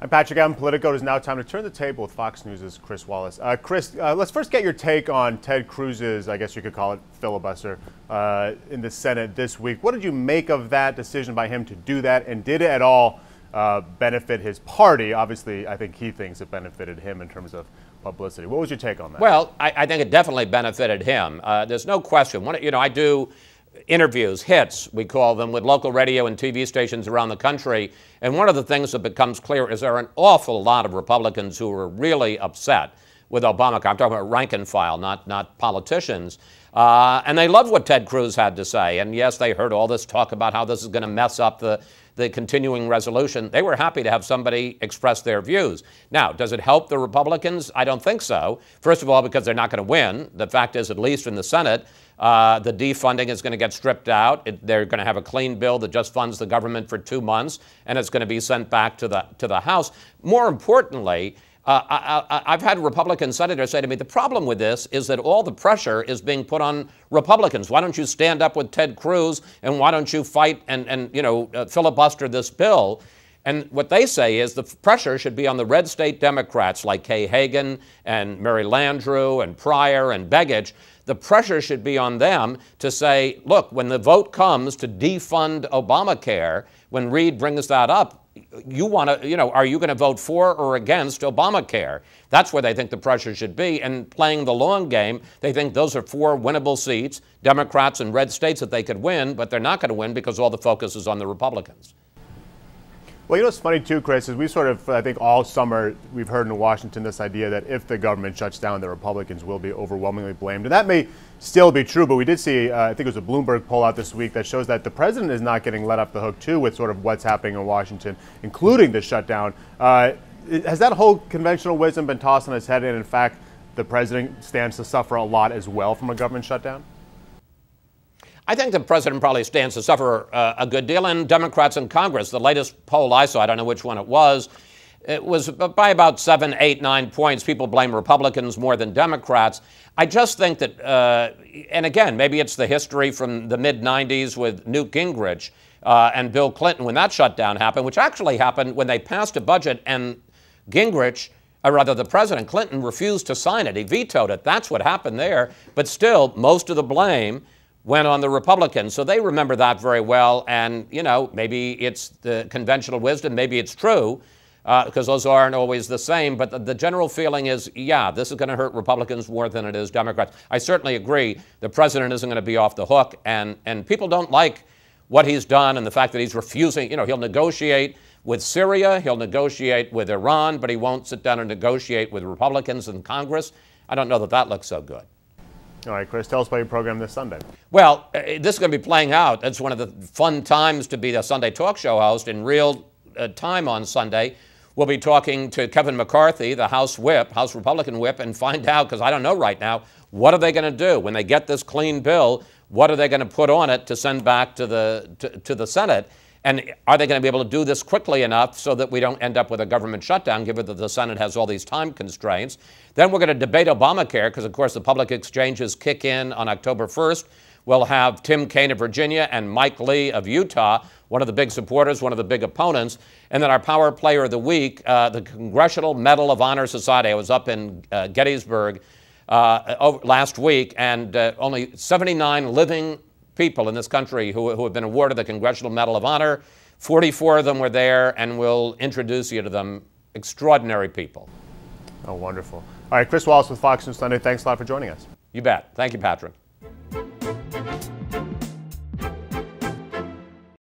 I'm Patrick Gavin, Politico. It is now time to turn the table with Fox News' Chris Wallace. Chris, let's first get your take on Ted Cruz's, I guess you could call it, filibuster in the Senate this week. What did you make of that decision by him to do that, and did it at all benefit his party? Obviously, I think he thinks it benefited him in terms of publicity. What was your take on that? Well, I think it definitely benefited him. There's no question. I do interviews, hits, we call them, with local radio and TV stations around the country. And one of the things that becomes clear is there are an awful lot of Republicans who are really upset with Obamacare. I'm talking about rank and file, not politicians. And they love what Ted Cruz had to say. And yes, they heard all this talk about how this is going to mess up the continuing resolution. They were happy to have somebody express their views. Now, does it help the Republicans? I don't think so. First of all, because they're not going to win. The fact is, at least in the Senate, the defunding is going to get stripped out. They're going to have a clean bill that just funds the government for 2 months, and it's going to be sent back to the House. More importantly, I've had Republican senators say to me, the problem with this is that all the pressure is being put on Republicans. Why don't you stand up with Ted Cruz, and why don't you fight and filibuster this bill? And what they say is the pressure should be on the red state Democrats like Kay Hagan and Mary Landrieu and Pryor and Begich. The pressure should be on them to say, look, when the vote comes to defund Obamacare, when Reid brings that up, you want to, are you going to vote for or against Obamacare? That's where they think the pressure should be. And playing the long game, they think those are 4 winnable seats, Democrats and red states that they could win, but they're not going to win because all the focus is on the Republicans. Well, it's funny too, Chris, is we sort of, I think all summer we've heard in Washington this idea that if the government shuts down, the Republicans will be overwhelmingly blamed. And that may still be true, but we did see, I think it was a Bloomberg poll out this week that shows that the president is not getting let off the hook too with sort of what's happening in Washington, including the shutdown. Has that whole conventional wisdom been tossed on its head, and in fact, the president stands to suffer a lot as well from a government shutdown? I think the president probably stands to suffer a good deal, and Democrats in Congress. The latest poll I saw, I don't know which one it was by about 7, 8, 9 points. People blame Republicans more than Democrats. I just think that, and again, maybe it's the history from the mid-90s with Newt Gingrich and Bill Clinton when that shutdown happened, which actually happened when they passed a budget and Gingrich, or rather the President Clinton, refused to sign it. He vetoed it. That's what happened there. But still, most of the blame went on the Republicans. So they remember that very well. And, maybe it's the conventional wisdom. Maybe it's true, because those aren't always the same. But the general feeling is, yeah, this is going to hurt Republicans more than it is Democrats. I certainly agree the president isn't going to be off the hook. And people don't like what he's done and the fact that he's refusing. He'll negotiate with Syria. He'll negotiate with Iran. But he won't sit down and negotiate with Republicans in Congress. I don't know that that looks so good. All right, Chris, tell us about your program this Sunday. Well, this is going to be playing out. It's one of the fun times to be a Sunday talk show host in real time on Sunday. We'll be talking to Kevin McCarthy, the House Whip, House Republican Whip, and find out, because I don't know right now, what are they going to do when they get this clean bill? What are they going to put on it to send back to the Senate? And are they going to be able to do this quickly enough so that we don't end up with a government shutdown, given that the Senate has all these time constraints? Then we're going to debate Obamacare, because, of course, the public exchanges kick in on October 1st. We'll have Tim Kaine of Virginia and Mike Lee of Utah, one of the big supporters, one of the big opponents. And then our power player of the week, the Congressional Medal of Honor Society. I was up in Gettysburg last week, and only 79 living people in this country who have been awarded the Congressional Medal of Honor. 44 of them were there, and we'll introduce you to them. Extraordinary people. Oh, wonderful. All right, Chris Wallace with Fox News Sunday. Thanks a lot for joining us. You bet. Thank you, Patrick.